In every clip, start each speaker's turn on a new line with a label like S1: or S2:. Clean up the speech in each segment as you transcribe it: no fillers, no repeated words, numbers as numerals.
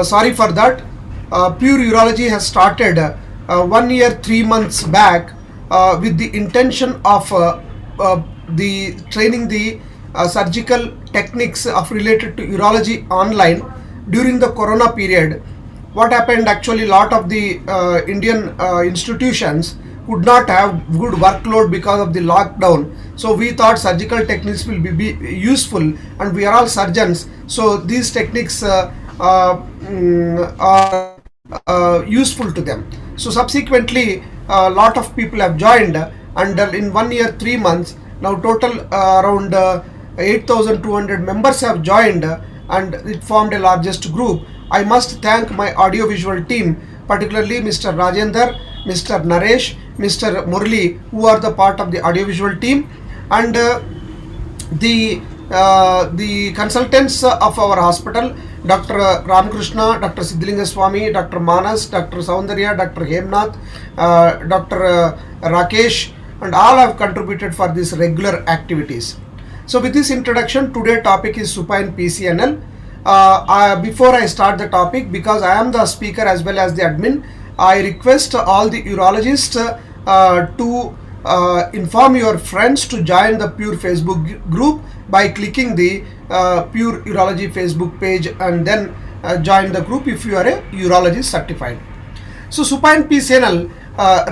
S1: Sorry for that. Pure Urology has started 1 year 3 months back with the intention of the training the surgical techniques of related to urology online during the corona period. What happened actually, lot of the Indian institutions could not have good workload because of the lockdown, so we thought surgical techniques will be useful, and we are all surgeons, so these techniques are useful to them. So subsequently a lot of people have joined, and in 1 year 3 months now total around 8,200 members have joined, and it formed a largest group. I must thank my audiovisual team, particularly Mr. Rajendra, Mr. Naresh, Mr. Murli, who are the part of the audiovisual team, and the consultants of our hospital, Dr. Ramakrishna, Dr. Siddhalinga Swami, Dr. Manas, Dr. Soundarya, Dr. Hemnath, Dr. Rakesh, and all have contributed for these regular activities. So with this introduction, today topic is supine PCNL. Before I start the topic, because I am the speaker as well as the admin, I request all the urologists to inform your friends to join the Pure Facebook group by clicking the Pure Urology Facebook page, and then join the group if you are a urologist certified. So supine PCNL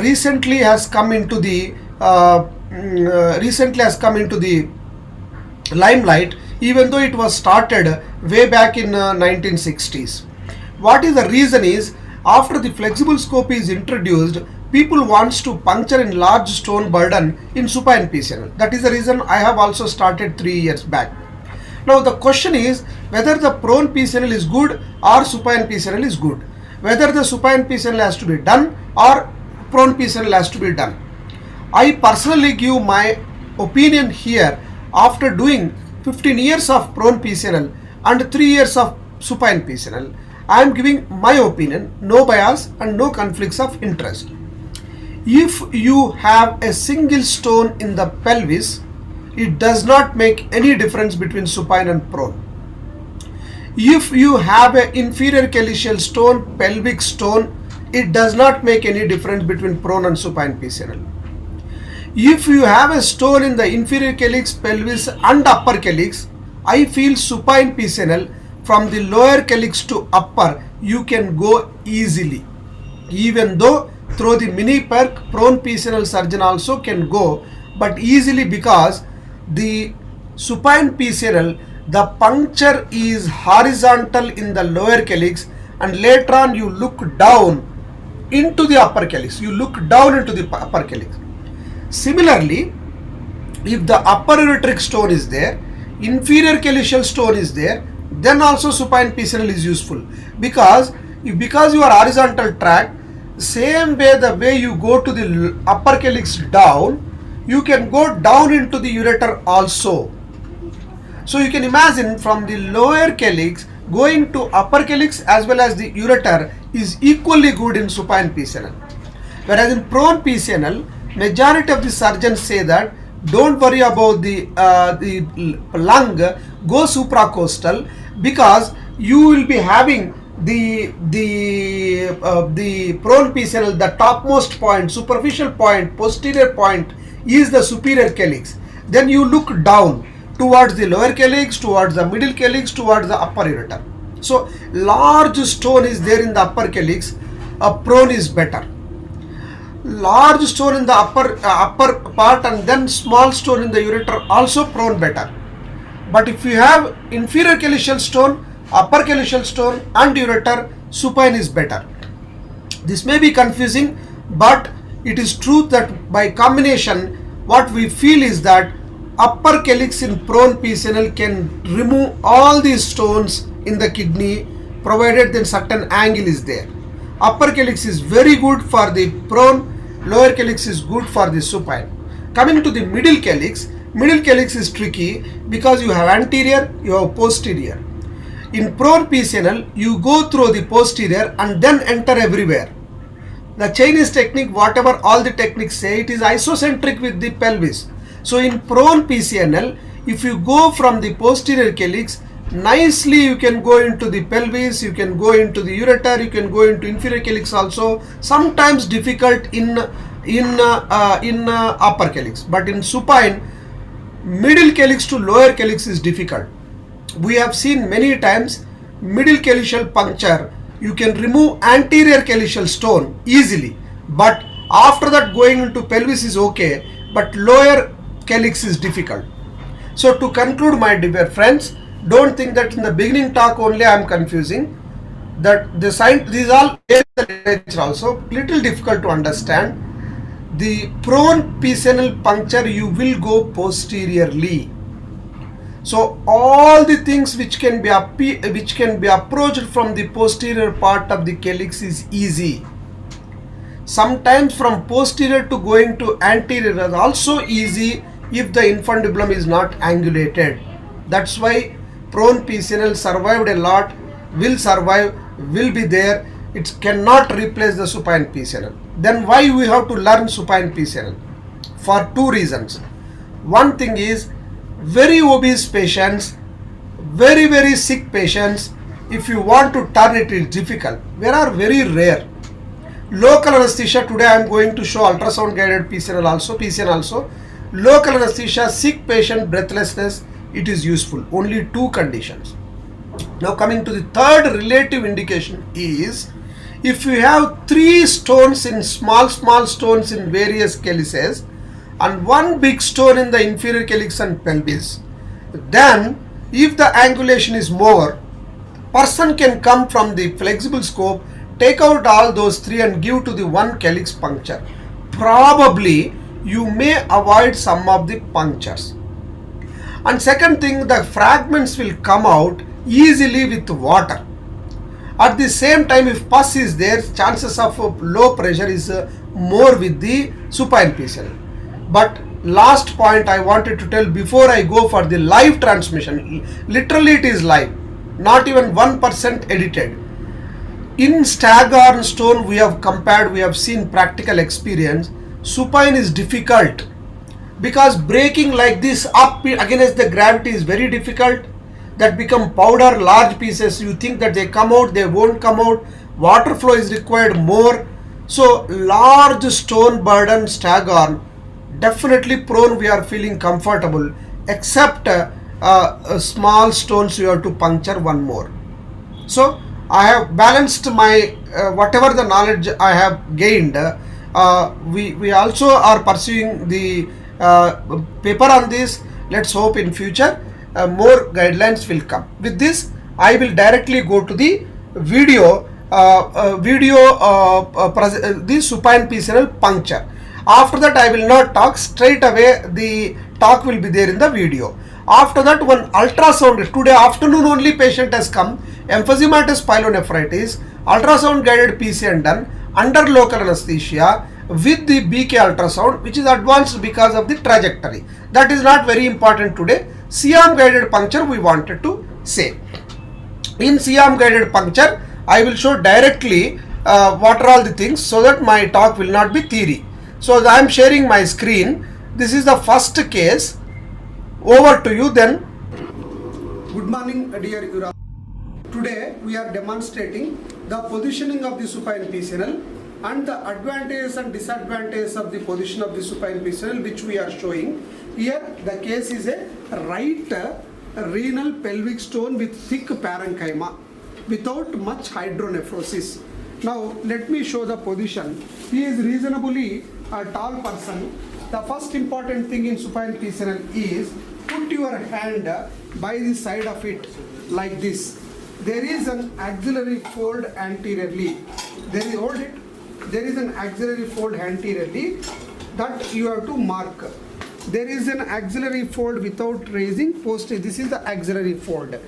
S1: recently has come into the limelight, even though it was started way back in 1960s. What is the reason is, after the flexible scope is introduced, people wants to puncture in large stone burden in supine PCNL. That is the reason I have also started 3 years back. Now the question is whether the prone PCNL is good or supine PCNL is good. Whether the supine PCNL has to be done or prone PCNL has to be done. I personally give my opinion here after doing 15 years of prone PCNL and 3 years of supine PCNL. I am giving my opinion, no bias and no conflicts of interest. If you have a single stone in the pelvis, it does not make any difference between supine and prone. If you have an inferior calyceal stone, pelvic stone, it does not make any difference between prone and supine PCNL. If you have a stone in the inferior calyx, pelvis and upper calyx, I feel supine PCNL from the lower calyx to upper you can go easily. Even though through the mini perk, prone PCNL surgeon also can go, but easily, because the supine PCNL, the puncture is horizontal in the lower calyx, and later on you look down into the upper calyx. You look down into the upper calyx. Similarly, if the upper ureteric stone is there, inferior calyceal stone is there, then also supine PCNL is useful, because you are horizontal track, same way the way you go to the upper calyx down, you can go down into the ureter also. So you can imagine from the lower calyx going to upper calyx as well as the ureter is equally good in supine PCNL. Whereas in prone PCNL, majority of the surgeons say that don't worry about the lung, go supracostal, because you will be having the prone PCNL, the topmost point, superficial point, posterior point is the superior calyx. Then you look down towards the lower calyx, towards the middle calyx, towards the upper ureter. So large stone is there in the upper calyx, prone is better. Large stone in the upper part and then small stone in the ureter, also prone better. But if you have inferior calyceal stone, upper calyceal stone and ureter, supine is better. This may be confusing, but it is true that by combination what we feel is that upper calyx in prone PCNL can remove all these stones in the kidney, provided then certain angle is there. Upper calyx is very good for the prone, lower calyx is good for the supine. Coming to the middle calyx is tricky because you have anterior, you have posterior. In prone PCNL, you go through the posterior and then enter everywhere. The Chinese technique, whatever all the techniques say, it is isocentric with the pelvis. So in prone PCNL, if you go from the posterior calyx, nicely you can go into the pelvis, you can go into the ureter, you can go into inferior calyx also. Sometimes difficult in upper calyx, but in supine, middle calyx to lower calyx is difficult. We have seen many times middle calyceal puncture, you can remove anterior calyceal stone easily, but after that going into pelvis is okay, but lower calyx is difficult. So to conclude, my dear friends, don't think that in the beginning talk only I am confusing. That the science, these all literature also little difficult to understand. The prone PCNL puncture you will go posteriorly. So all the things which can be approached from the posterior part of the calyx is easy. Sometimes from posterior to going to anterior is also easy if the infundibulum is not angulated. That's why prone PCNL survived a lot, will survive, will be there. It cannot replace the supine PCNL. Then why we have to learn supine PCNL? For two reasons. One thing is, very obese patients, very sick patients, if you want to turn it is difficult. They are very rare. Local anesthesia, today I am going to show ultrasound guided PCNL also. Local anesthesia, sick patient breathlessness, it is useful. Only two conditions. Now coming to the third relative indication is, if you have three stones in small stones in various calyces and one big stone in the inferior calyx and pelvis, then if the angulation is more, person can come from the flexible scope, take out all those three and give to the one calyx puncture. Probably you may avoid some of the punctures. And second thing, the fragments will come out easily with water. At the same time, if pus is there, chances of low pressure is more with the supine PCNL. But last point I wanted to tell before I go for the live transmission, literally it is live, not even 1% edited. In staghorn stone we have compared, we have seen practical experience. Supine is difficult because breaking like this up against the gravity is very difficult. That become powder, large pieces. You think that they come out, they won't come out. Water flow is required more. So large stone burden staghorn, definitely prone we are feeling comfortable, except small stones you have to puncture one more. So I have balanced my whatever the knowledge I have gained. We also are pursuing the paper on this. Let's hope in future more guidelines will come. With this, I will directly go to the video, the supine PCNL puncture. After that, I will not talk straight away. The talk will be there in the video. After that, one ultrasound. Today afternoon only patient has come. Emphysematous pyelonephritis. Ultrasound guided PCN done under local anesthesia with the BK ultrasound, which is advanced because of the trajectory. That is not very important today. C-arm guided puncture we wanted to say. In C-arm guided puncture, I will show directly what are all the things, so that my talk will not be theory. So I am sharing my screen. This is the first case. Over to you then. Good morning, dear Urology. Today we are demonstrating the positioning of the supine PCNL and the advantages and disadvantages of the position of the supine PCNL, which we are showing. Here the case is a right renal pelvic stone with thick parenchyma without much hydronephrosis. Now let me show the position. He is reasonably a tall person. The first important thing in supine PCNL is put your hand by the side of it like this. There is an axillary fold anteriorly. Hold it. There is an axillary fold anteriorly that you have to mark. There is an axillary fold without raising posterior. This is the axillary fold.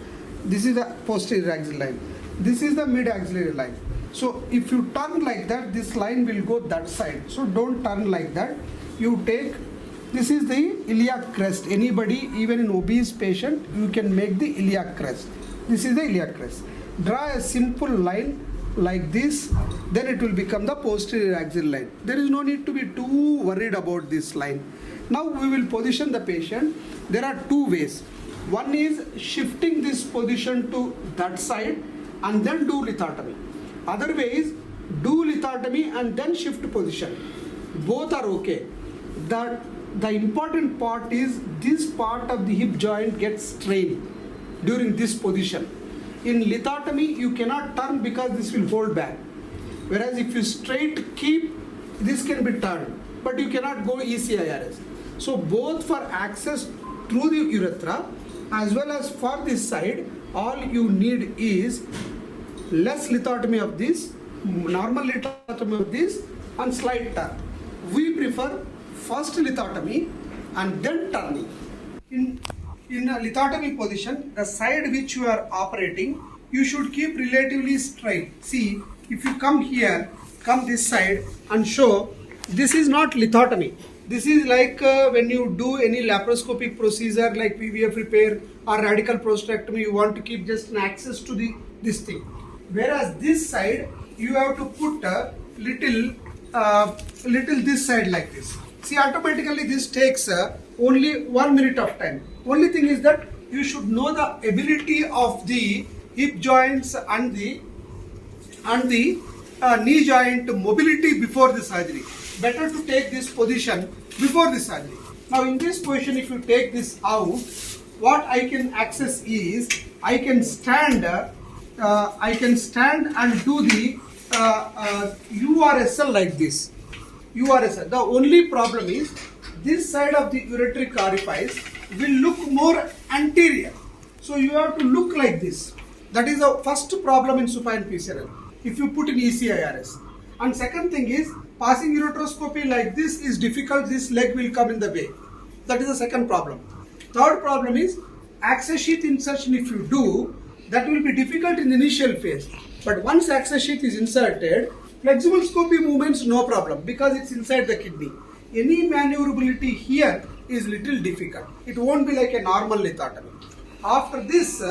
S1: This is the posterior axillary line. This is the mid axillary line. So if you turn like that, this line will go that side. So don't turn like that. You take, this is the iliac crest. Anybody, even an obese patient, you can make the iliac crest. This is the iliac crest. Draw a simple line like this, then it will become the posterior axillary line. There is no need to be too worried about this line. Now we will position the patient. There are two ways. One is shifting this position to that side and then do lithotomy. Otherwise, do lithotomy and then shift position. Both are okay. The important part is this part of the hip joint gets strained during this position. In lithotomy, you cannot turn because this will hold back. Whereas if you straight keep, this can be turned, but you cannot go ECIRS. So both for access through the urethra as well as for this side, all you need is less lithotomy of this, normal lithotomy of this, and slight turn. We prefer first lithotomy and then turning. In a lithotomy position, the side which you are operating, you should keep relatively straight. See, if you come here, come this side and show, this is not lithotomy. This is like when you do any laparoscopic procedure like PVF repair or radical prostatectomy, you want to keep just an access to this thing. Whereas this side, you have to put a little this side like this. See, automatically this takes only 1 minute of time. Only thing is that you should know the ability of the hip joints and the knee joint mobility before the surgery. Better to take this position before the surgery. Now in this position, if you take this out, what I can access is I can stand and do the URSL like this. URSL. The only problem is this side of the ureteric orifice will look more anterior. So you have to look like this. That is the first problem in supine PCNL if you put in ECIRS. And second thing is passing ureteroscopy like this is difficult. This leg will come in the way. That is the second problem. Third problem is access sheath insertion. If you do, that will be difficult in the initial phase. But once access sheath is inserted, flexible scopy movements no problem because it's inside the kidney. Any maneuverability here is little difficult. It won't be like a normal lithotomy. After this,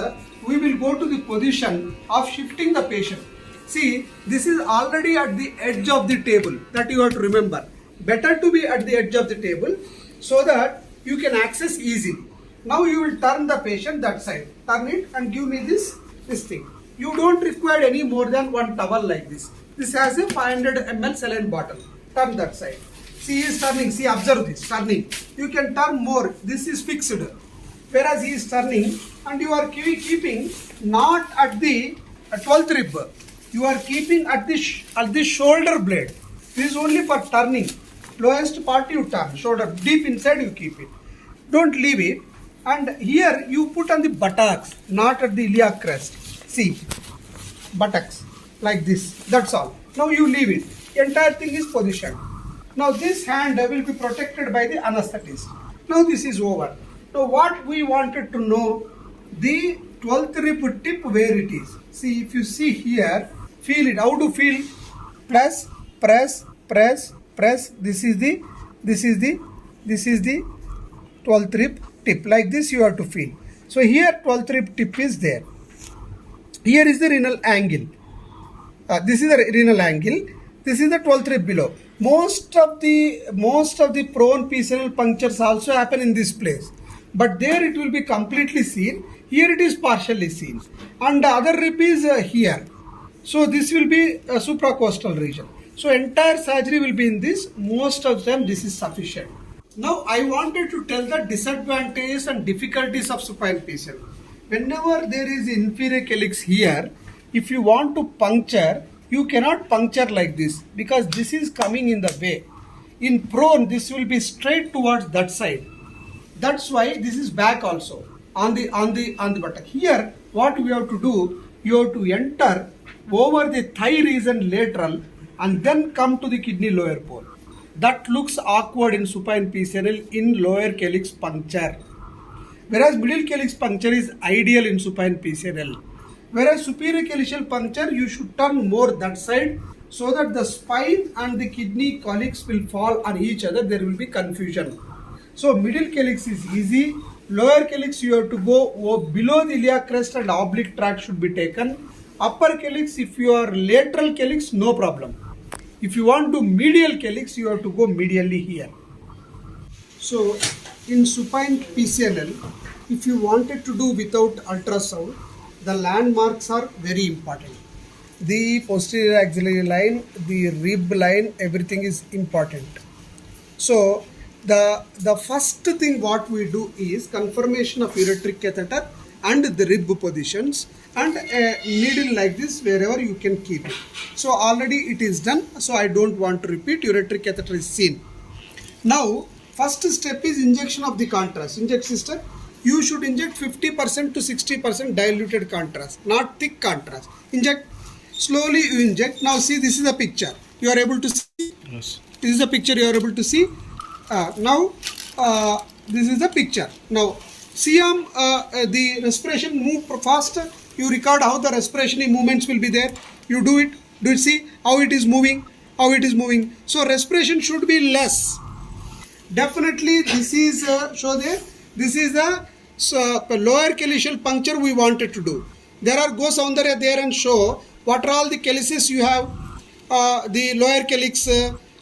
S1: we will go to the position of shifting the patient. See, this is already at the edge of the table, that you have to remember. Better to be at the edge of the table so that you can access easily. Now you will turn the patient that side. Turn it and give me this thing. You don't require any more than one towel like this. This has a 500 ml saline bottle. Turn that side. See, he is turning. See, observe this, turning. You can turn more. This is fixed. Whereas he is turning and you are keeping not at the 12th rib. You are keeping at the shoulder blade. This is only for turning. Lowest part you turn. Shoulder deep inside you keep it. Don't leave it. And here you put on the buttocks, not at the iliac crest. See, buttocks like this. That's all. Now you leave it. Entire thing is positioned. Now this hand will be protected by the anesthetist. Now this is over. Now what we wanted to know, the 12th rib tip where it is. See, if you see here, feel it. How to feel? Press, press, press, press. This is the 12th rib tip. Like this you have to feel. So here 12th rib tip is there. Here is the renal angle. This is the renal angle. This is the 12th rib below. Most of the prone PCNL punctures also happen in this place. But there it will be completely seen. Here it is partially seen. And the other rib is here. So this will be a supracostal region. So entire surgery will be in this. Most of them this is sufficient. Now I wanted to tell the disadvantages and difficulties of supine PCNL. Whenever there is inferior calyx here, if you want to puncture, you cannot puncture like this because this is coming in the way. In prone, this will be straight towards that side. That's why this is back also on the buttock. Here, what we have to do, you have to enter over the thigh region lateral and then come to the kidney lower pole. That looks awkward in supine PCNL in lower calyx puncture. Whereas middle calyx puncture is ideal in supine PCNL. Whereas superior calyceal puncture, you should turn more that side so that the spine and the kidney calyx will fall on each other. There will be confusion. So middle calyx is easy. Lower calyx you have to go below the iliac crest and oblique tract should be taken. Upper calyx, if you are lateral calyx, no problem. If you want to medial calyx, you have to go medially here. So in supine PCNL, if you wanted to do without ultrasound, the landmarks are very important. The posterior axillary line, the rib line, everything is important. So the first thing what we do is confirmation of ureteric catheter and the rib positions, and a needle like this wherever you can keep it. So already it is done, so I don't want to repeat. Ureteric catheter is seen. Now first step is injection of the contrast. Inject sister, you should inject 50% to 60% diluted contrast, not thick contrast. Inject slowly, you inject. Now see, this is a picture you are able to see. Yes, this is the picture you are able to see. Now this is the picture. Now see the respiration move faster. You record how the respiration movements will be there. You do it. Do you see how it is moving? How it is moving. So respiration should be less. Definitely this is show there. This is the lower calyceal puncture we wanted to do. There are go Soundarya there and show what are all the calyces you have. The lower calyx,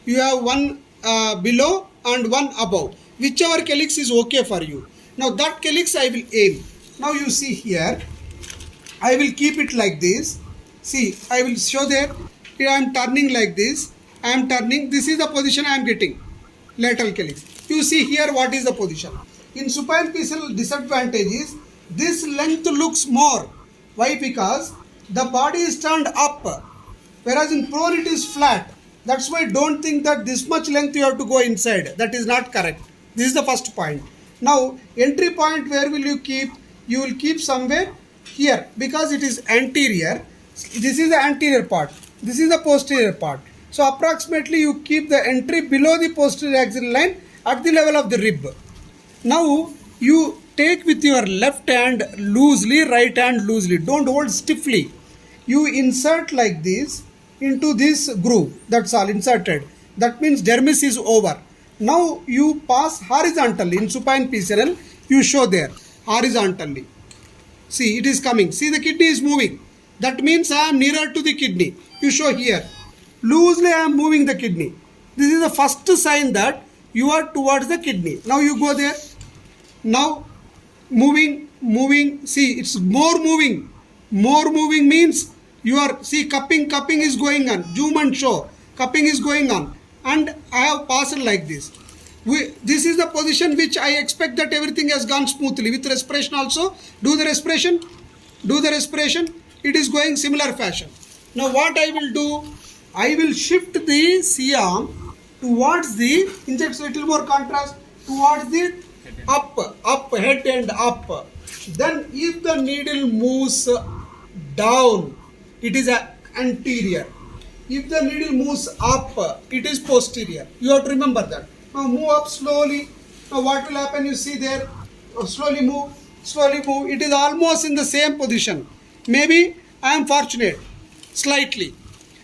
S1: you have one below and one above. Whichever calyx is okay for you. Now that calyx I will aim. Now you see here, I will keep it like this. See, I will show there. Here I am turning like this. I am turning. This is the position I am getting. Lateral calyx. You see here what is the position. In supine PCNL disadvantage is this length looks more. Why? Because the body is turned up, whereas in prone it is flat. That's why don't think that this much length you have to go inside. That is not correct. This is the first point. Now entry point, where will you keep? You will keep somewhere here because it is anterior. This is the anterior part. This is the posterior part. So approximately you keep the entry below the posterior axillary line at the level of the rib. Now you take with your left hand loosely, right hand loosely. Don't hold stiffly. You insert like this into this groove. That's all, inserted. That means dermis is over. Now you pass horizontally. In supine PCNL, you show there horizontally. See, it is coming. See, the kidney is moving. That means I am nearer to the kidney. You show here. Loosely I am moving the kidney. This is the first sign that you are towards the kidney. Now you go there. Now moving. See, it's more moving. More moving means you are, see, cupping is going on. Zoom and show. Cupping is going on. And I have passed like this. This is the position which I expect that everything has gone smoothly. With respiration also, do the respiration. It is going similar fashion. Now what I will do, I will shift the C-arm towards the, inject little more contrast, towards the up, head and up. Then if the needle moves down, it is anterior. If the needle moves up, it is posterior. You have to remember that. Now move up slowly. Now what will happen? You see there, slowly move. It is almost in the same position. Maybe I am fortunate, slightly.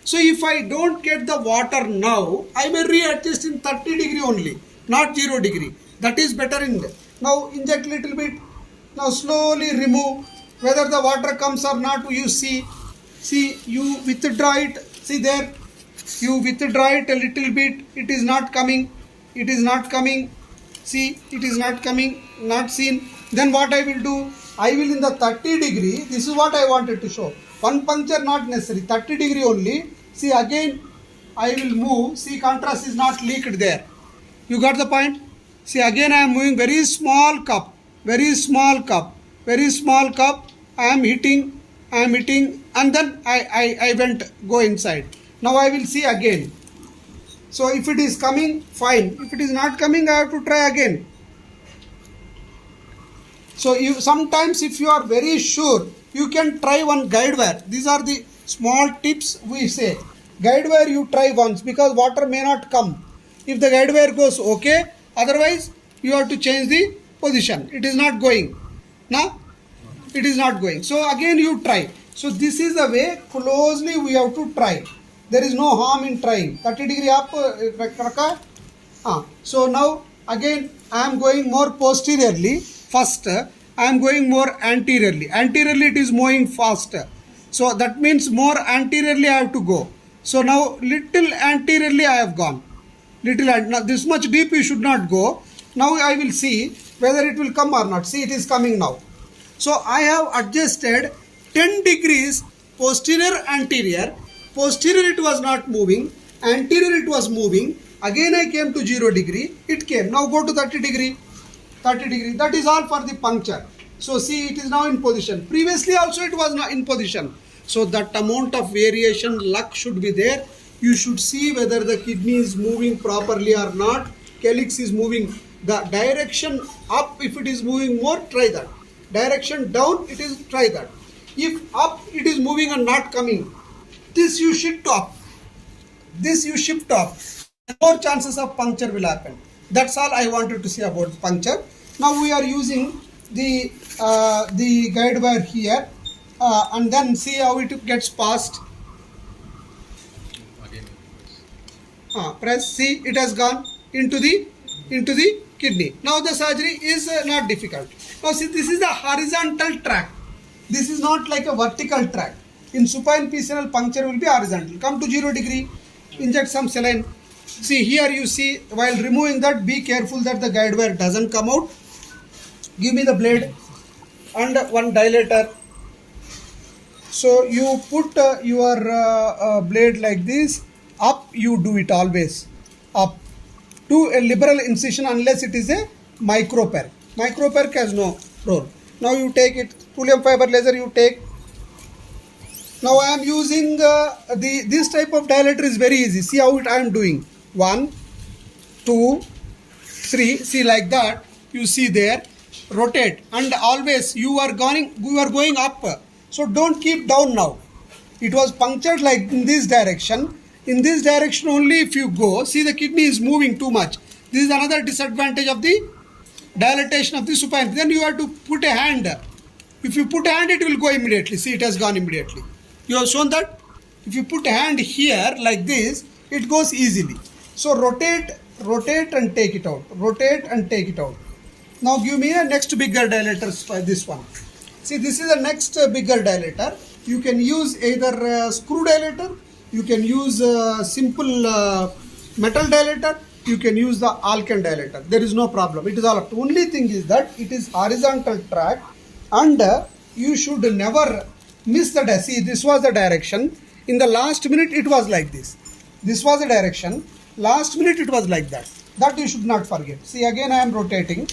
S1: So if I don't get the water now, I may readjust in 30 degree only, not 0 degree. That is better in there. Now inject little bit. Now slowly remove. Whether the water comes or not, you see. See, you withdraw it. See there, you withdraw it a little bit. It is not coming. See, it is not coming, not seen. Then what I will do, I will in the 30 degree, this is what I wanted to show. One puncture not necessary, 30 degree only. See, again I will move. See, contrast is not leaked there. You got the point? See, again I am moving very small cup. I am hitting, and then I go inside. Now I will see again. So if it is coming, fine. If it is not coming, I have to try again. So sometimes if you are very sure, you can try one guide wire. These are the small tips we say. Guide wire you try once because water may not come. If the guide wire goes okay, otherwise you have to change the position. It is not going. Now it is not going. So again you try. So this is the way closely we have to try. There is no harm in trying. 30 degree up. So now again I am going more posteriorly. First I am going more anteriorly. Anteriorly it is moving faster. So that means more anteriorly I have to go. So now little anteriorly I have gone. Now this much deep you should not go. Now I will see whether it will come or not. See, it is coming now. So I have adjusted 10 degrees posterior anterior. Posterior it was not moving, anterior it was moving. Again I came to 0 degree, it came. Now go to 30 degree. 30 degree. That is all for the puncture. So see, it is now in position. Previously also it was not in position. So that amount of variation, luck should be there. You should see whether the kidney is moving properly or not. Calyx is moving. The direction up, if it is moving more, try that. Direction down, it is try that. If up, it is moving and not coming. This you shift up. This you shift up. More chances of puncture will happen. That's all I wanted to say about puncture. Now we are using the guide wire here, and then see how it gets passed. Press. See, it has gone into the kidney. Now the surgery is not difficult. Now see, this is the horizontal track. This is not like a vertical track. In supine PCNL, puncture will be horizontal. Come to 0 degree, inject some saline. See, here you see, while removing that, be careful that the guide wire doesn't come out. Give me the blade and one dilator. So you put your blade like this. Up, you do it always. Up. To a liberal incision unless it is a microper. Microper has no role. Now you take it, thulium fiber laser you take. Now I am using this type of dilator is very easy. See how I am doing. 1, 2, 3. See, like that. You see there. Rotate, and always you are going up. So don't keep down now. It was punctured like in this direction. In this direction only if you go. See, the kidney is moving too much. This is another disadvantage of the dilatation of the supine. Then you have to put a hand. If you put a hand, it will go immediately. See, it has gone immediately. You have shown that. If you put a hand here like this, it goes easily. So rotate and take it out. Rotate and take it out. Now give me a next bigger dilator, this one. See, this is the next bigger dilator. You can use either screw dilator, you can use simple metal dilator, you can use the Alkan dilator. There is no problem. It is all up. The only thing is that it is horizontal track, and you should never miss the direction. See, this was the direction. In the last minute, it was like this. This was the direction. Last minute, it was like that. That you should not forget. See, again I am rotating.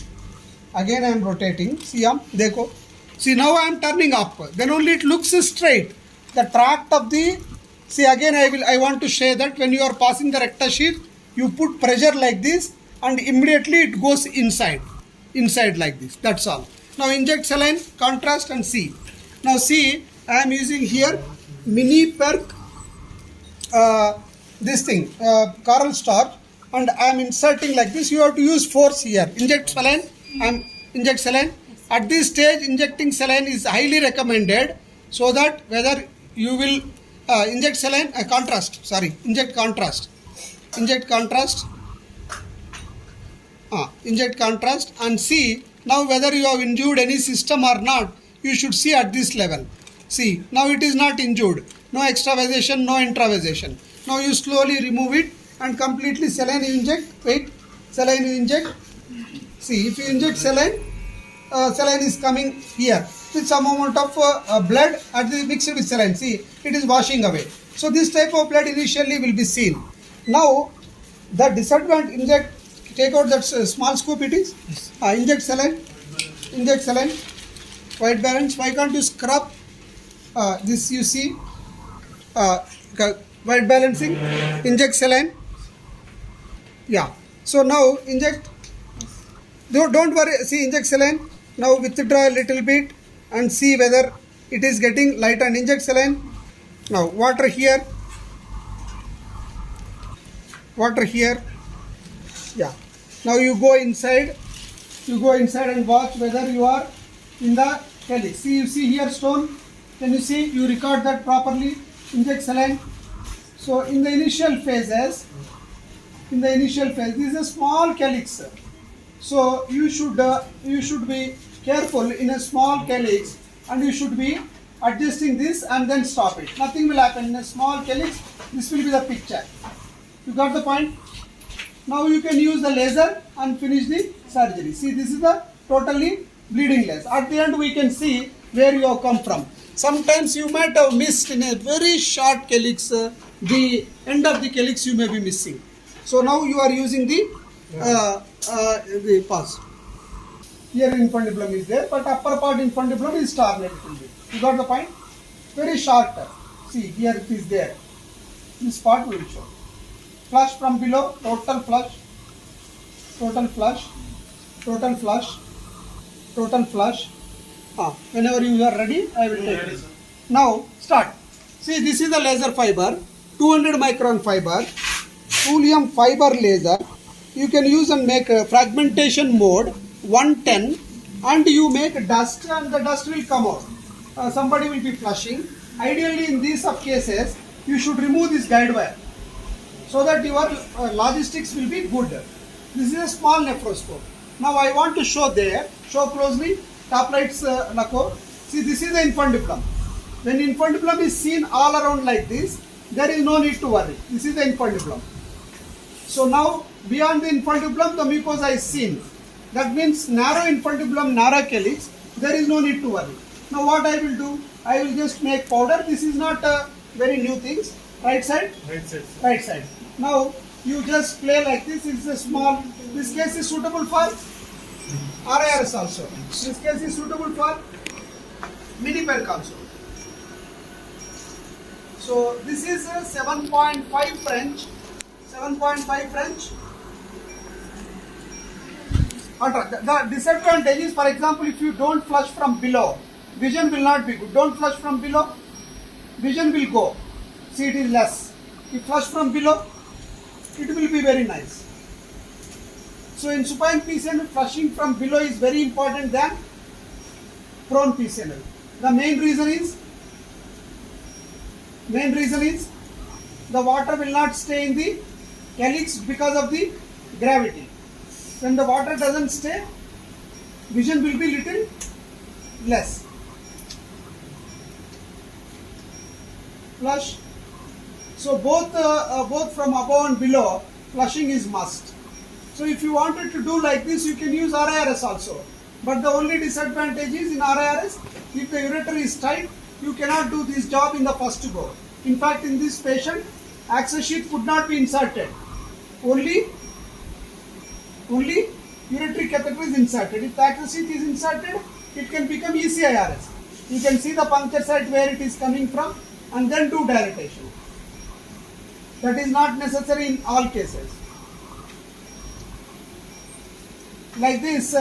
S1: Again I am rotating. See, dekho. See, now I am turning up. Then only it looks straight. The tract of the. See, again I want to say that when you are passing the rectus sheath, you put pressure like this, and immediately it goes inside like this. That's all. Now inject saline, contrast, and see. Now see, I am using here mini perk. This thing, coral starch, and I am inserting like this. You have to use force here. Inject saline. Inject saline. At this stage, injecting saline is highly recommended, so that whether you will inject saline, contrast. Sorry, inject contrast. Inject contrast. Inject contrast and see now whether you have injured any system or not. You should see at this level. See, now it is not injured. No extravasation, no intravasation. Now you slowly remove it and completely saline you inject. Wait, saline you inject. See, if you inject saline, saline is coming here with some amount of blood at the mixed with saline. See, it is washing away. So this type of blood initially will be seen. Now the disadvantage, inject, take out that small scoop it is. Inject saline. Inject saline. White balance. Why can't you scrub this? You see, white balancing. Inject saline. Yeah. So now inject. Don't worry. See, inject saline. Now withdraw a little bit and see whether it is getting light, and inject saline. Now water here. Water here. Yeah. Now you go inside. You go inside and watch whether you are in the calyx. See, you see here stone. Can you see? You record that properly. Inject saline. So in the initial phases, this is a small calyx. So you should be careful in a small calyx, and you should be adjusting this and then stop it. Nothing will happen in a small calyx. This will be the picture. You got the point? Now you can use the laser and finish the surgery. See, this is the totally bleedingless. At the end we can see where you have come from. Sometimes you might have missed in a very short calyx, the end of the calyx you may be missing. So now you are using the pause. Here infundibulum is there, but upper part infundibulum is torn a little bit. You got the point? Very short. See, here it is there. This part will show. Flush from below, total flush, total flush, total flush, total flush. Whenever you are ready, I will take it. Now, start. See, this is the laser fiber, 200 micron fiber, thulium fiber laser. You can use and make a fragmentation mode 110, and you make dust, and the dust will come out. Somebody will be flushing. Ideally, in these cases, you should remove this guide wire so that your logistics will be good. This is a small nephroscope. Now I want to show there. Show closely. Top lights, Nako. See, this is the infundibulum. When infundibulum is seen all around like this, there is no need to worry. This is the infundibulum. So now, beyond the infundibulum, the mucosa is seen. That means narrow infundibulum, narrow calyx, there is no need to worry. Now what I will do? I will just make powder. This is not very new things. Right side?
S2: Right side.
S1: Right side. Now you just play like this. It's a small. This case is suitable for RIRS also. This case is suitable for mini perc also. So this is a 7.5 French. 7.5 French. The disadvantage is, for example, if you don't flush from below, vision will not be good. Don't flush from below, vision will go. See, it is less. If flush from below, it will be very nice. So in supine PCNL, flushing from below is very important than prone PCNL. The main reason is the water will not stay in the calyx because of the gravity. When the water doesn't stay, vision will be little less. Flush. So both from above and below, flushing is must. So if you wanted to do like this, you can use RIRS also. But the only disadvantage is in RIRS, if the ureter is tight, you cannot do this job in the first go. In fact, in this patient, access sheath could not be inserted. Only ureteric catheter is inserted. If the access sheath is inserted, it can become ECIRS. You can see the puncture site where it is coming from and then do dilatation. That is not necessary in all cases. Like this,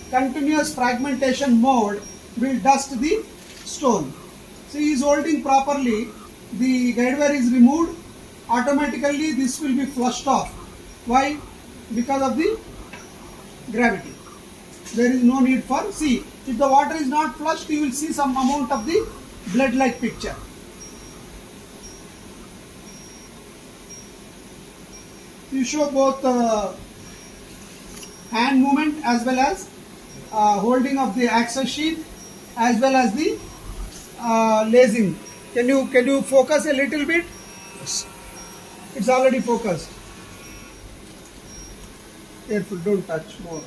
S1: continuous fragmentation mode will dust the stone. So he is holding properly, the guide wire is removed, automatically this will be flushed off. Why? Because of the gravity. There is no need for, see, if the water is not flushed, you will see some amount of the blood-like picture. You show both hand movement as well as holding of the access sheath as well as the lacing. Can you focus a little bit? Yes. It's already focused. Careful, don't touch more.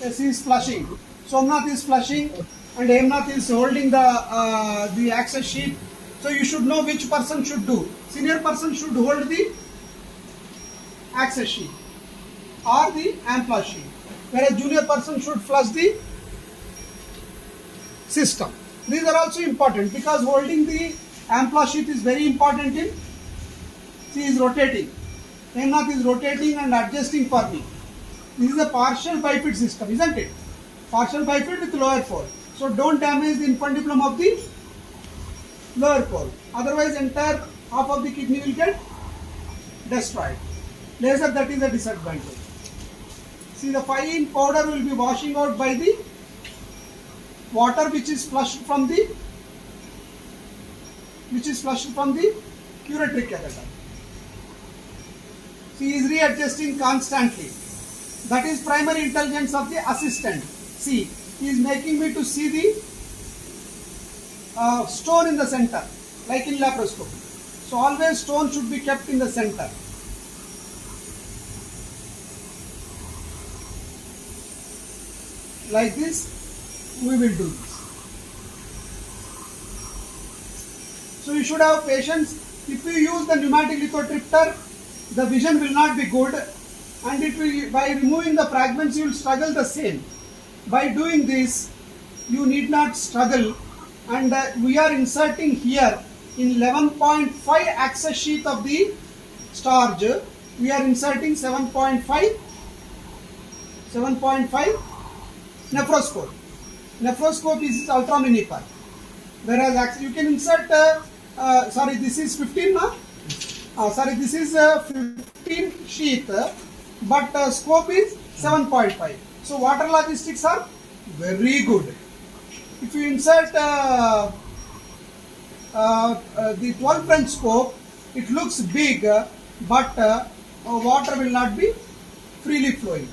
S1: Yes, he is flushing. Somnath is flushing and Hemnath is holding the access sheet. So you should know which person should do. Senior person should hold the access sheet or the ampla sheet, whereas junior person should flush the system. These are also important because holding the ampla sheet is very important in, she is rotating. Hemnath is rotating and adjusting for me. This is a partial bifid system, isn't it? Partial bifid with lower pole. So don't damage the infundibulum of the lower pole. Otherwise, entire half of the kidney will get destroyed. Laser, that is a disadvantage. See, the fine powder will be washing out by the water which is flushed from the ureteric catheter. She is readjusting constantly. That is primary intelligence of the assistant. See, he is making me to see the stone in the center, like in laparoscopy. So always stone should be kept in the center. like this, we will do this. So you should have patience. If you use the pneumatic lithotripter, the vision will not be good, and it will, by removing the fragments you will struggle the same. By doing this, you need not struggle, and we are inserting here in 11.5 access sheath of the storage, we are inserting 7.5 nephroscope. Nephroscope is ultra mini per. Whereas you can insert, sorry, this is 15, no? Sorry, this is 15 sheath, but scope is 7.5. So water logistics are very good. If you insert the 12 French scope, it looks big, but water will not be freely flowing.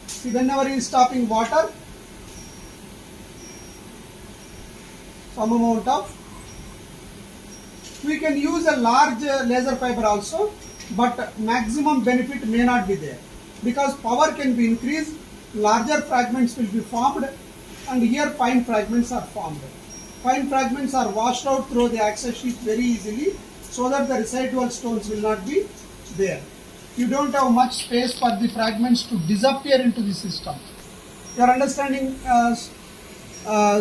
S1: See, whenever he is stopping water, some amount of, we can use a large laser fiber also, but maximum benefit may not be there, because power can be increased, larger fragments will be formed, and here fine fragments are formed. Fine fragments are washed out through the access sheath very easily, so that the residual stones will not be there. You don't have much space for the fragments to disappear into the system. You are understanding,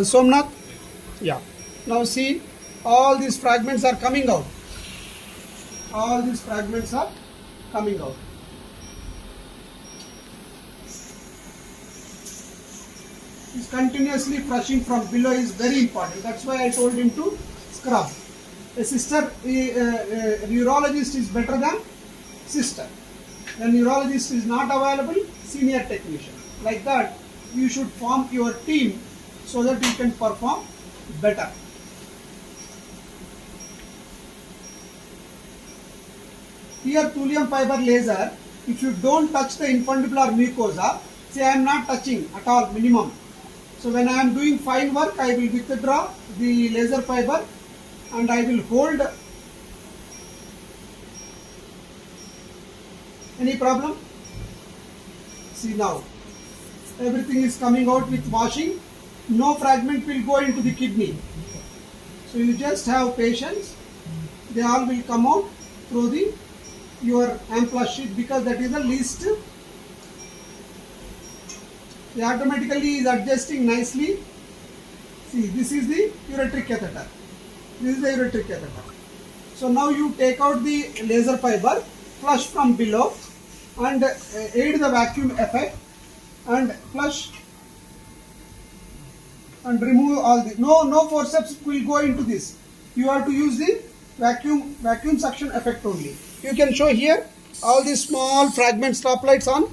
S1: Somnath? Yeah. Now see, all these fragments are coming out. All these fragments are coming out. This continuously flushing from below is very important. That's why I told him to scrub. A sister, urologist is better than sister. When urologist is not available, senior technician. Like that, you should form your team so that you can perform better. Here, thulium fiber laser, if you don't touch the infundibular mucosa, say I am not touching at all, minimum. So when I am doing fine work, I will withdraw the laser fiber and I will hold. Any problem? See now, everything is coming out with washing. No fragment will go into the kidney. So you just have patience. They all will come out through the your ampla sheet, because that is the least. It automatically is adjusting nicely. See, this is the ureteric catheter. This is the ureteric catheter. So now you take out the laser fiber, flush from below, and aid the vacuum effect, and flush and remove all the. No forceps will go into this. You have to use the vacuum suction effect only. You can show here all these small fragment stoplights on,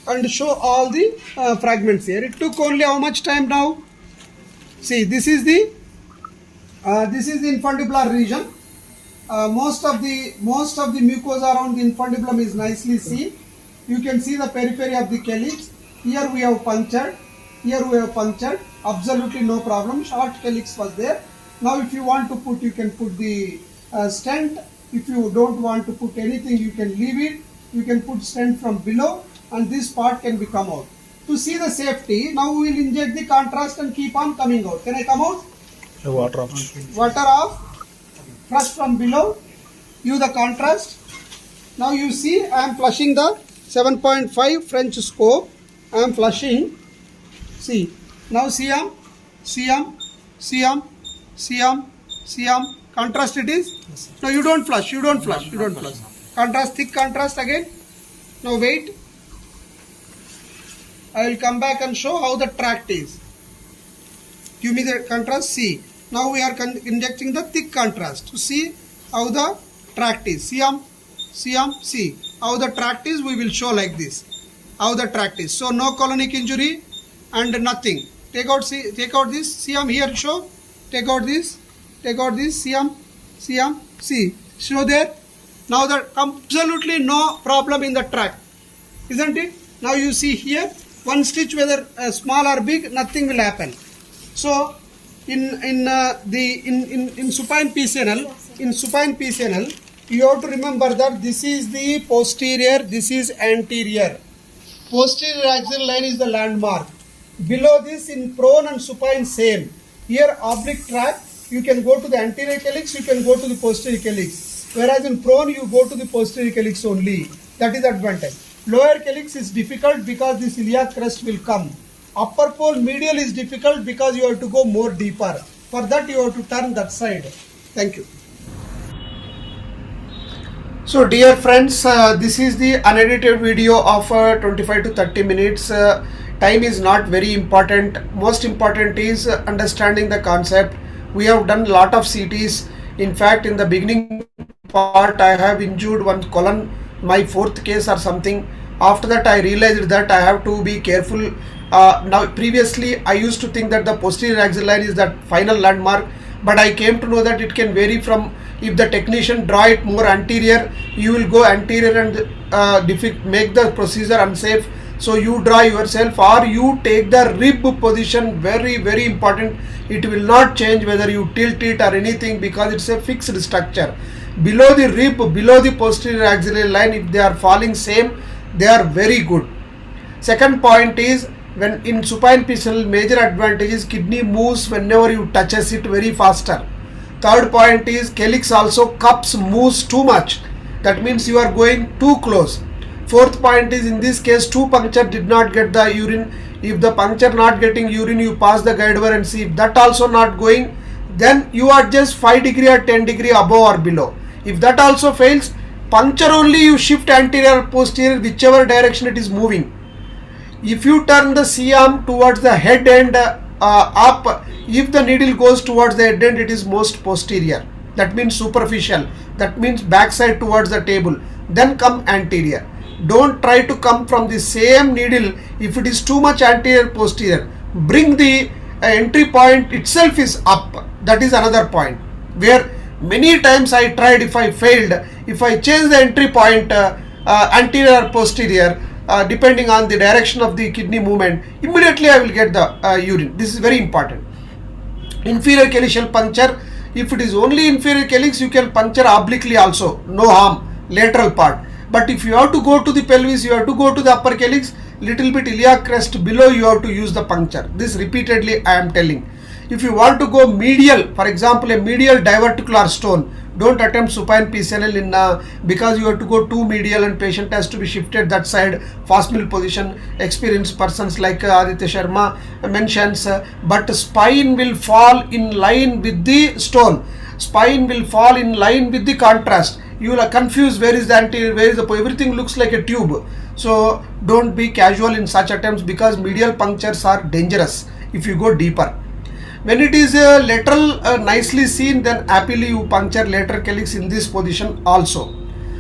S1: and show all the fragments here. It took only how much time now? See, this is the infundibular region. Most of the mucosa around the infundibulum is nicely seen. You can see the periphery of the calyx. Here we have punctured. Here we have punctured. Absolutely no problem. Short calyx was there. Now if you want to put, you can put the stent. If you don't want to put anything, you can leave it. You can put stent from below, and this part can be come out. To see the safety, now we will inject the contrast and keep on coming out. Can I come out?
S2: The water off.
S1: Water off. Flush from below. Use the contrast. Now you see I am flushing the 7.5 French scope. I am flushing. See. Now Siam. Contrast it is. No, you don't flush. Contrast, thick contrast again. Now wait. I will come back and show how the tract is. Give me the contrast. See. Now we are injecting the thick contrast to see how the tract is. See how the tract is. We will show like this. How the tract is. So no colonic injury and nothing. Take out this. Siam here. Show. Take out this. Siam. See. Show there. Now there absolutely no problem in the tract, isn't it? Now you see here one stitch, whether small or big, nothing will happen. So in supine PCNL, you have to remember that this is the posterior, this is anterior. Posterior axial line is the landmark. Below this, in prone and supine, same. Here, oblique track, you can go to the anterior calyx, you can go to the posterior calyx. Whereas in prone, you go to the posterior calyx only. That is advantage. Lower calyx is difficult because this iliac crest will come. Upper pole medial is difficult because you have to go more deeper. For that, you have to turn that side. Thank you. So dear friends, this is the unedited video of 25 to 30 minutes. Time is not very important. Most important is understanding the concept. We have done lot of CTs. In fact, in the beginning part, I have injured one colon, my fourth case or something. After that, I realized that I have to be careful. Now, previously, I used to think that the posterior axial line is that final landmark, but I came to know that it can vary from, if the technician draw it more anterior, you will go anterior and make the procedure unsafe. So you draw yourself or you take the rib position, very very important. It will not change whether you tilt it or anything because it's a fixed structure. Below the rib, below the posterior axillary line, if they are falling same, they are very good. Second point is, when in supine PCNL, major advantage is kidney moves whenever you touches it very faster. Third point is calyx also cups moves too much. That means you are going too close. Fourth point is, in this case, two puncture did not get the urine. If the puncture not getting urine, you pass the guide wire and see. If that also not going, then you are just 5 degree or 10 degree above or below. If that also fails, puncture only you shift anterior or posterior, whichever direction it is moving. If you turn the C-arm towards the head end up, if the needle goes towards the head end, it is most posterior. That means superficial. That means backside towards the table. Then come anterior. Don't try to come from the same needle if it is too much anterior posterior. Bring the entry point itself is up. That is another point where many times I tried. If I failed, if I change the entry point anterior posterior, depending on the direction of the kidney movement, immediately I will get the urine. This is very important. Inferior calyceal puncture, if it is only inferior calyx, you can puncture obliquely also, no harm, lateral part. But if you have to go to the pelvis, you have to go to the upper calyx, little bit iliac crest below, you have to use the puncture. This repeatedly I am telling. If you want to go medial, for example, a medial diverticular stone, don't attempt supine PCNL in because you have to go too medial and patient has to be shifted that side, fast mill position. Experienced persons like Aditya Sharma mentions, but spine will fall in line with the stone. Spine will fall in line with the contrast. You will confuse where is the anterior, where is the, everything looks like a tube. So don't be casual in such attempts because medial punctures are dangerous if you go deeper. When it is lateral nicely seen, then happily you puncture lateral calyx in this position also.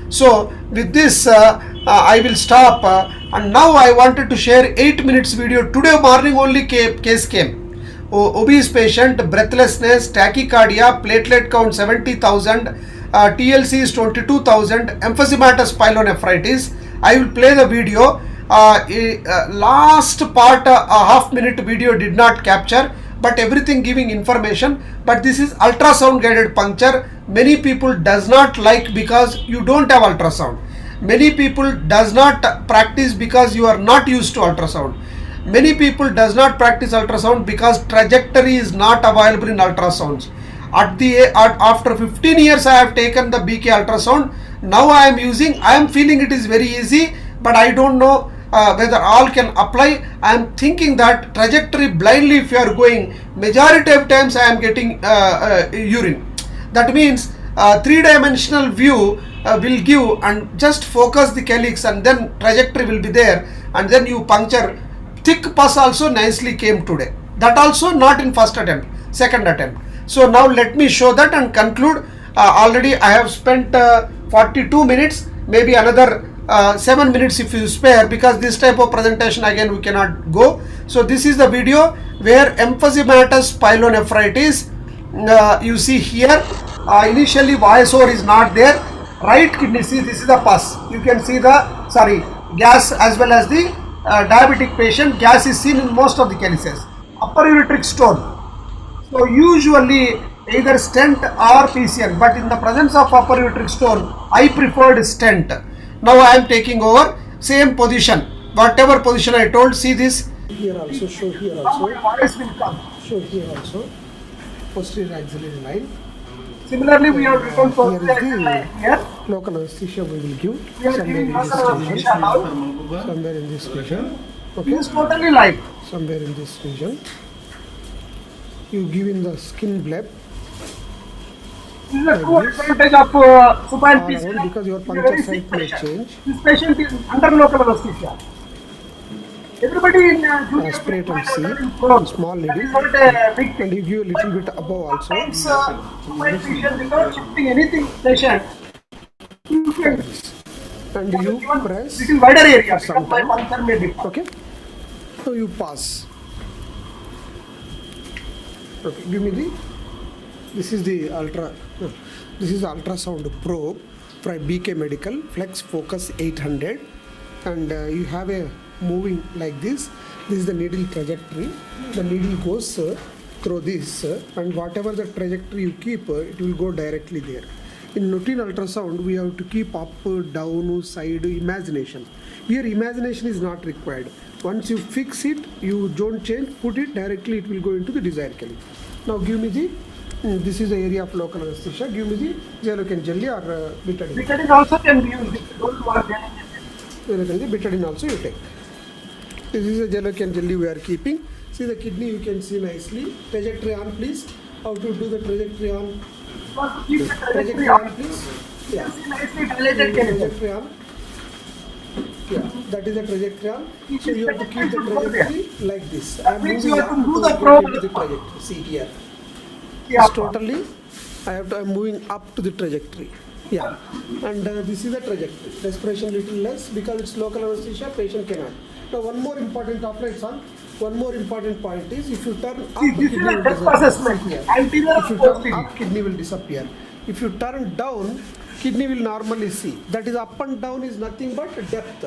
S1: So with this I will stop and now I wanted to share 8 minutes video. Today morning only case came. Obese patient, breathlessness, tachycardia, platelet count 70,000, TLC is 22,000, emphysematous pyelonephritis. I will play the video. Last part half minute video did not capture, but everything giving information. But this is ultrasound guided puncture. Many people does not like because you don't have ultrasound. Many people does not practice because you are not used to ultrasound. Many people does not practice ultrasound because trajectory is not available in ultrasounds. After 15 years I have taken the BK ultrasound. Now I am feeling it is very easy, but I don't know whether all can apply. I am thinking that trajectory blindly if you are going, majority of times I am getting urine. That means 3-dimensional view will give, and just focus the calyx and then trajectory will be there, and then you puncture. Thick pus also nicely came today. That also not in first attempt, second attempt. So now let me show that and conclude. Already I have spent 42 minutes, maybe another 7 minutes if you spare, because this type of presentation again we cannot go. So this is the video where emphysematous pyelonephritis, you see here, initially YSOR is not there. Right kidney, see this is the pus. You can see the, gas as well as the diabetic patient, gas is seen in most of the cases. Upper ureteric stone. So usually either stent or PCN, but in the presence of upper ureteric stone, I preferred stent. Now I am taking over, same position. whatever position I told, see this.
S2: Here also, show here
S1: Now
S2: also,
S1: my voice will come.
S2: show here also. Posterior axillary line.
S1: Similarly, we have written
S2: Here is
S1: posterior line here.
S2: the local anesthesia we will give
S1: We are
S2: somewhere
S1: giving
S2: in this
S1: local
S2: region.
S1: anesthesia now.
S2: Somewhere in this region.
S1: It
S2: Okay.
S1: is totally light.
S2: Somewhere in this region. You give in the skin bleb
S1: This is a true advantage of supine
S2: all
S1: PCNL.
S2: around because your
S1: He is a
S2: puncture
S1: very
S2: site
S1: sick
S2: may
S1: patient.
S2: change.
S1: This patient is under local anesthesia. Everybody in junior
S2: Aspirate and
S1: might have
S2: see.
S1: done in Crohn's.
S2: Small
S1: That is
S2: needle.
S1: not a big
S2: And
S1: thing.
S2: you give a little bit above also.
S1: Sometimes supine patient without shifting anything patient, you can
S2: And you
S1: even
S2: press.
S1: little wider area
S2: some
S1: because my
S2: time.
S1: puncture may differ.
S2: Okay. So you pass. Okay. Give me the. This is the This is ultrasound probe from BK Medical Flex Focus 800, and you have a moving like this. This is the needle trajectory. The needle goes through this, and whatever the trajectory you keep, it will go directly there. In routine ultrasound, we have to keep up, down, side, imagination. Here, imagination is not required. Once you fix it, you don't change, put it directly, it will go into the desired calyx. Now, give me the. This is the area of local anesthesia. Give me the Zelocan jelly or betadine.
S1: Betadine also can be used if you don't want
S2: Zelocan betadine also you take. This is a Zelocan jelly we are keeping. See the kidney you can see nicely. Trajectory on, please. How to do the trajectory on?
S1: keep the trajectory
S2: Trajectory
S1: on.
S2: on, please. Yeah.
S1: See nicely dilated canal.
S2: Trajectory on. Yeah, that is the trajectory on. So you have to keep the trajectory like this. I am
S1: means
S2: moving
S1: you have to
S2: up
S1: do
S2: to
S1: the
S2: get
S1: probe.
S2: into the trajectory. See here.
S1: Yeah.
S2: It's totally, I'm moving up to the trajectory. Yeah, and this is the trajectory. Respiration little less because it's local anesthesia, patient cannot. Now one more important operates on. One more important point is if you turn up,
S1: See, this is
S2: kidney
S1: a
S2: will
S1: depth
S2: disappear.
S1: assessment. Anterior
S2: If you
S1: or
S2: turn
S1: posterior.
S2: up, kidney will disappear. If you turn down, kidney will normally see. That is up and down is nothing but depth,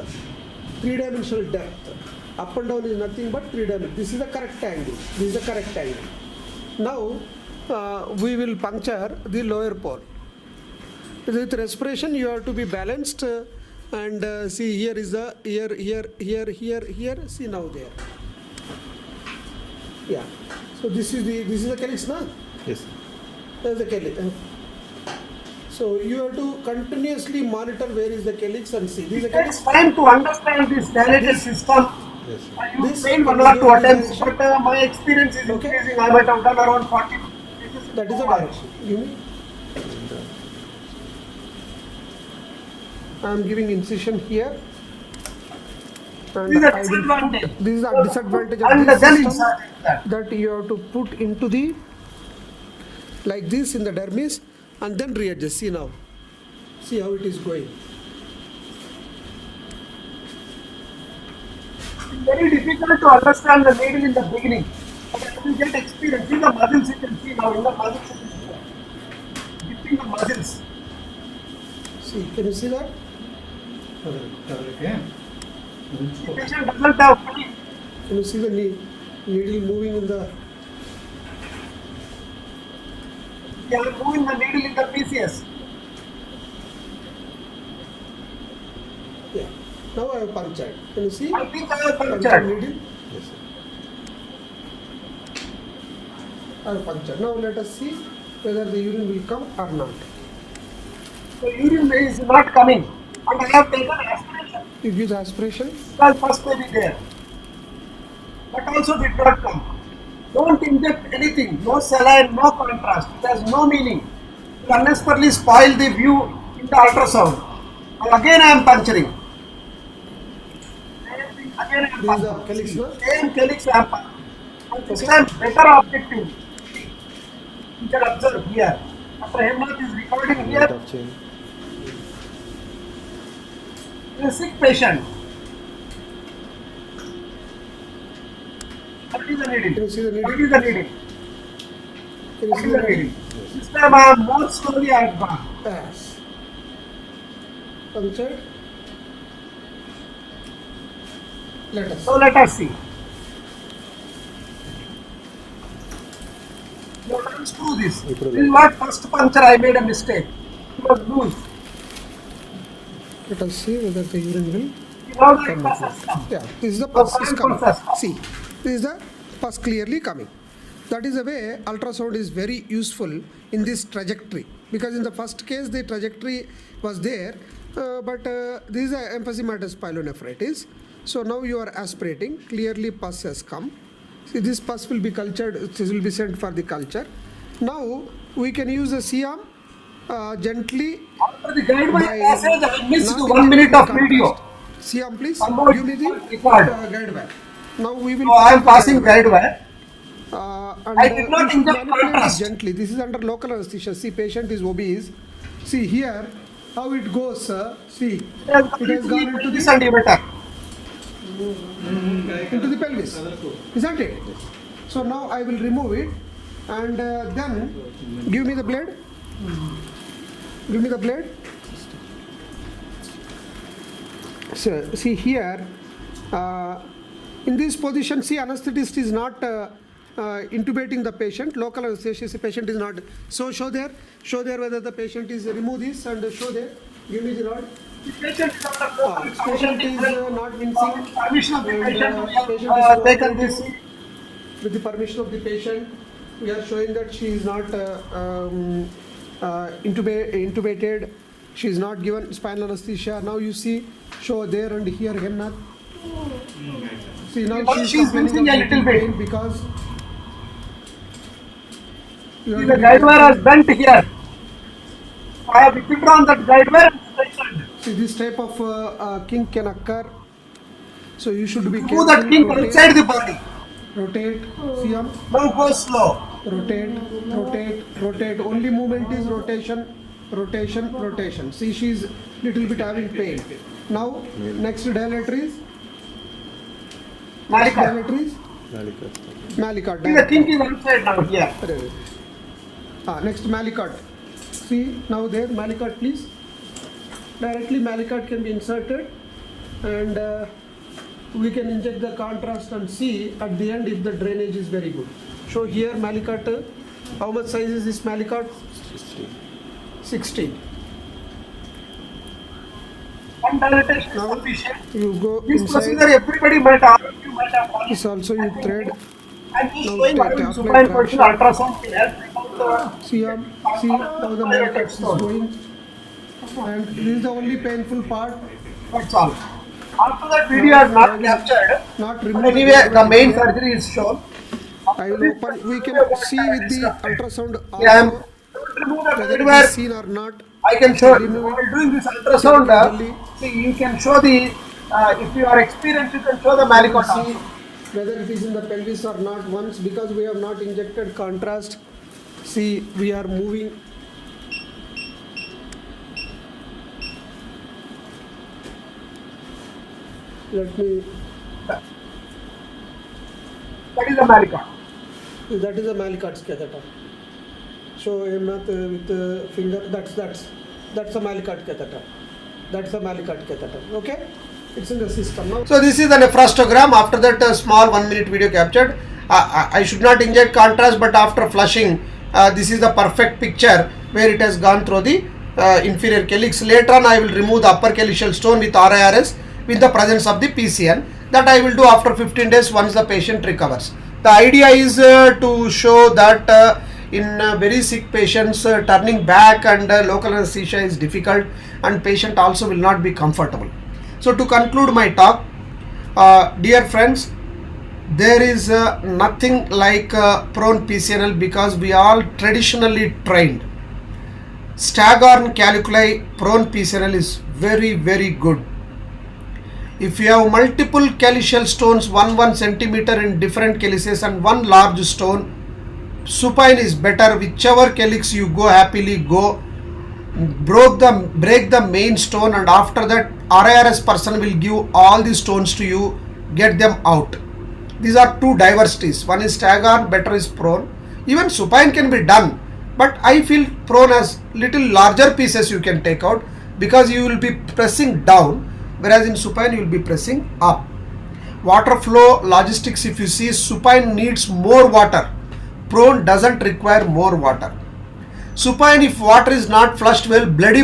S2: three-dimensional depth. Up and down is nothing but three-dimensional. This is the correct angle. This is the correct angle. Now we will puncture the lower pore. With respiration, you have to be balanced. And see here is the here. See now there. Yeah. So this is the calyx, na?
S3: Yes.
S2: There's the calyx. So you have to continuously monitor where is the calyx and see. This is the
S1: It
S2: calyx.
S1: takes time to understand this dilated system.
S3: Yes.
S1: I
S2: This
S1: used failed
S2: can
S1: one or
S2: be
S1: two
S2: used
S1: attempts,
S2: as a-
S1: but my experience is
S2: Okay.
S1: increasing. I might have done around 40 cases.
S2: That is the direction. Give me. I am giving incision here. And
S1: This is a
S2: I will
S1: disadvantage.
S2: put, this is a disadvantage of
S1: And
S2: this
S1: then
S2: system,
S1: insert that.
S2: that you have to put into the like this in the dermis and then readjust. See now. See how it is going.
S1: It's very difficult to understand the needle in the beginning. But as you get experience, see the muscles you can see now. In the muscles, you can see dipping the muscles.
S2: See, can you see that?
S1: The patient doesn't have pain.
S2: Can you see the needle moving in the?
S1: They are moving the needle in the PCS.
S2: Yeah. Now I have punctured. Can you see?
S1: I think I have
S2: Punctured
S1: punctured.
S2: needle.
S3: Yes, sir.
S2: I have punctured. Now let us see whether the urine will come or not.
S1: The urine is not coming. And I have taken aspiration.
S2: You give the aspiration.
S1: Because first may be there. But also did not come. Don't inject anything. No saline, no contrast. It has no meaning. It will unnecessarily spoil the view in the ultrasound. And again I am puncturing. Same thing, again I am
S2: This is the
S1: puncturing.
S2: calyx, no?
S1: Same calyx I am puncturing. And this time better objective. You can observe here. After Hemant is recording
S3: Rate
S1: here,
S3: of change.
S1: a sick patient. What is the needle?
S2: Can you see the needle?
S1: What is the needle?
S2: Can you
S1: What
S2: see
S1: is
S2: the
S1: the
S2: needle?
S1: needle? This time I am more slowly I have gone.
S2: Yes. Punctured. Let us.
S1: So let us see. You have to unscrew this. This is what first puncture I made a mistake. It was loose.
S2: Let us see whether the urine will.
S1: Now the
S2: Come
S1: pus
S2: on.
S1: has come.
S2: Yeah, this is the
S1: So
S2: pus is
S1: fine
S2: coming.
S1: pus has come.
S2: See, this is the pus clearly coming. That is the way ultrasound is very useful in this trajectory, because in the first case the trajectory was there, but this is a emphysematous pyelonephritis. So now you are aspirating, clearly pus has come. See, this pus will be cultured, this will be sent for the culture. Now we can use a C-arm gently.
S1: After the guidewire
S2: By
S1: passage, I missed
S2: not
S1: 1 minute
S2: injecting
S1: of video.
S2: contrast. C-arm, please.
S1: Somehow
S2: Give me the
S1: record.
S2: guide wire. Now we will.
S1: So I am
S2: pass
S1: passing
S2: the guide
S1: guidewire.
S2: and
S1: I did not
S2: you should
S1: inject
S2: manipulate it
S1: contrast.
S2: gently. This is under local anesthesia. See, patient is obese. See here how it goes. See,
S1: It has
S2: it has gone into the
S1: centimeter.
S2: pelvis, isn't it? So now I will remove it, and then give me the blade. Give me the blade. So see here, in this position, see, anesthetist is not intubating the patient. Local anesthesia patient is not. So show there whether the patient is, remove this and show there. Give me the rod.
S1: The patient is under
S2: Patient is not wincing.
S1: permission of the
S2: And,
S1: patient.
S2: patient
S1: We
S2: is
S1: have taken
S2: cooperating.
S1: this.
S2: With the permission of the patient, we are showing that she is not intubated. She is not given spinal anesthesia. Now you see, show there and here, Hemnath. See, now
S1: Because
S2: she
S1: she is
S2: is complaining
S1: wincing a
S2: of
S1: little bit.
S2: pain because you
S1: See,
S2: are
S1: the
S2: doing
S1: guide wire
S2: that.
S1: has bent here. I have withdrawn that guide wire and straightened.
S2: See, this type of kink can occur. So you should be
S1: Move
S2: careful.
S1: that kink outside the body.
S2: Rotate. See,
S1: Now go slow.
S2: rotate. Only movement is rotation. See, she's little bit having pain. Now, next dilator is
S1: Malika.
S2: Malicard.
S1: See, the kink is outside now here.
S2: Next Malicard. See, now there Malicard, please. Directly Malicard can be inserted, and we can inject the contrast and see at the end if the drainage is very good. Show here Malicard. How much size is this Malicard? 16.
S1: One dilatation is
S2: Now
S1: sufficient.
S2: you go
S1: This
S2: inside.
S1: procedure everybody might have. You might have done.
S2: This also you thread.
S1: I'm just
S2: Now
S1: showing
S2: tap,
S1: you
S2: tap,
S1: supine
S2: tap,
S1: position
S2: tap.
S1: ultrasound here. Without
S2: See how the Malicard is going. And this is the only painful part.
S1: That's all. After that video is not captured.
S2: Not
S1: But
S2: removed.
S1: anyway, the main surgery is shown.
S2: I will open. We can see with the ultrasound
S1: Yeah, I am.
S2: also
S1: Remove the
S2: whether it
S1: guide
S2: is seen or not.
S1: I can show.
S2: Remove it.
S1: While doing this ultrasound, see, you can show the. If you are experienced, you can show the
S2: See
S1: Malicot.
S2: whether it is in the pelvis or not. Once, because we have not injected contrast. See, we are moving. Let me.
S1: That is the Malicot.
S2: That is a Malicard's catheter. Show Hemnath with the finger. That's a Malicard catheter. That's a Malicard catheter. Okay, it's in the system now.
S1: So this is the nephrostogram. After that, a small 1 minute video captured. I should not inject contrast, but after flushing, this is the perfect picture where it has gone through the inferior calyx. Later on, I will remove the upper calyceal stone with RIRS with the presence of the PCN. That I will do after 15 days once the patient recovers. The idea is to show that in very sick patients, turning back and local anesthesia is difficult, and patient also will not be comfortable. So to conclude my talk, dear friends, there is nothing like prone PCNL because we are traditionally trained. Staghorn caliculi prone PCNL is very, very good. If you have multiple calyceal stones, 1 centimeter in different calyces and one large stone, supine is better. Whichever calyx you go, happily go. Break the main stone, and after that RIRS person will give all the stones to you, get them out. These are two diversities. One is Staghorn, better is prone. Even supine can be done, but I feel prone has little larger pieces you can take out because you will be pressing down, whereas in supine you will be pressing up. Water flow logistics, if you see, supine needs more water. Prone doesn't require more water. Supine, if water is not flushed well, bloody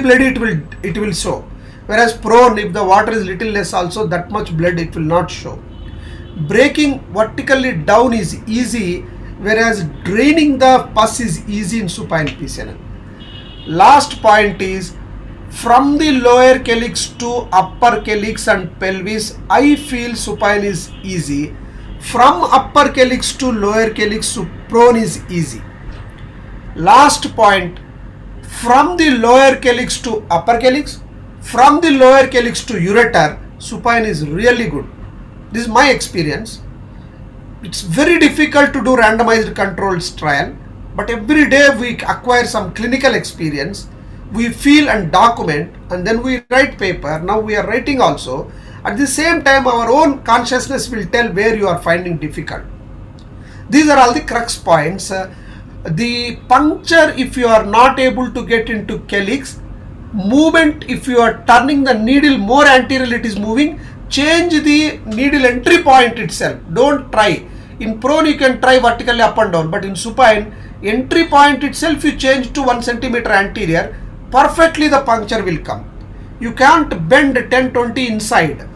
S1: it will show. Whereas prone, if the water is little less also, that much blood it will not show. Breaking vertically down is easy, whereas draining the pus is easy in supine PCNL. Last point is, from the lower calyx to upper calyx and pelvis, I feel supine is easy. From upper calyx to lower calyx, prone is easy. Last point, from the lower calyx to upper calyx, from the lower calyx to ureter, supine is really good. This is my experience. It's very difficult to do randomized controlled trial, but every day we acquire some clinical experience. We feel and document, and then we write paper. Now we are writing also. At the same time, our own consciousness will tell where you are finding difficult. These are all the crux points. The puncture, if you are not able to get into calyx, movement, if you are turning the needle more anteriorly, it is moving, change the needle entry point itself. Don't try. In prone, you can try vertically up and down, but in supine, entry point itself you change to 1 centimeter anterior, perfectly the puncture will come. You can't bend 10-20 inside.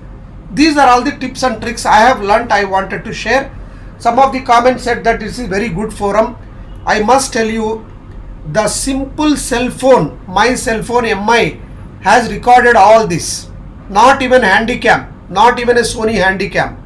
S1: These are all the tips and tricks I have learnt, I wanted to share. Some of the comments said that this is very good forum. I must tell you, the simple cell phone, my cell phone MI, has recorded all this. Not even handycam, not even a Sony handycam.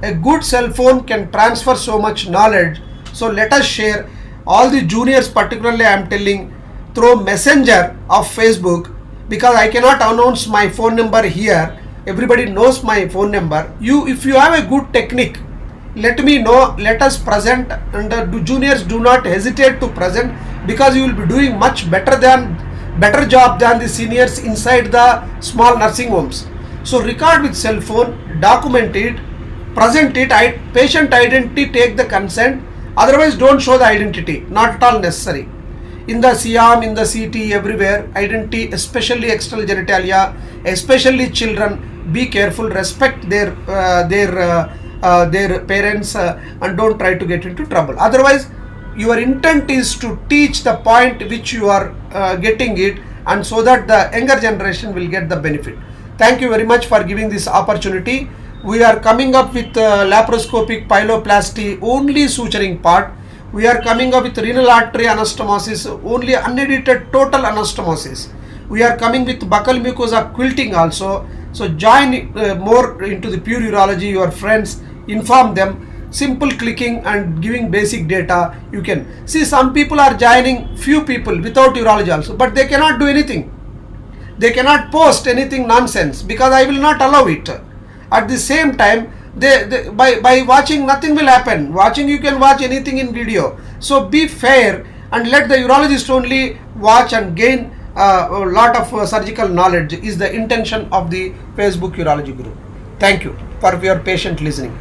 S1: A good cell phone can transfer so much knowledge. So let us share. All the juniors particularly I am telling, through messenger of Facebook, because I cannot announce my phone number here. Everybody knows my phone number. If you have a good technique, let me know, let us present, and the juniors do not hesitate to present, because you will be doing much better job than the seniors inside the small nursing homes. So record with cell phone, document it, present it, patient identity, take the consent, otherwise don't show the identity, not at all necessary. In the CM, in the CT, everywhere, identity, especially external genitalia, especially children, be careful, respect their parents, and don't try to get into trouble. Otherwise, your intent is to teach the point which you are getting it, and so that the younger generation will get the benefit. Thank you very much for giving this opportunity. We are coming up with laparoscopic pyeloplasty, only suturing part. We are coming up with renal artery anastomosis, only unedited total anastomosis. We are coming with buccal mucosa quilting also. So join more into the pure urology, your friends, inform them. Simple clicking and giving basic data, you can see. Some people are joining, few people without urology also, but they cannot do anything. They cannot post anything nonsense, because I will not allow it. At the same time, by watching, nothing will happen. Watching, you can watch anything in video. So be fair and let the urologist only watch and gain a lot of surgical knowledge is the intention of the Facebook Urology group. Thank you for your patient listening.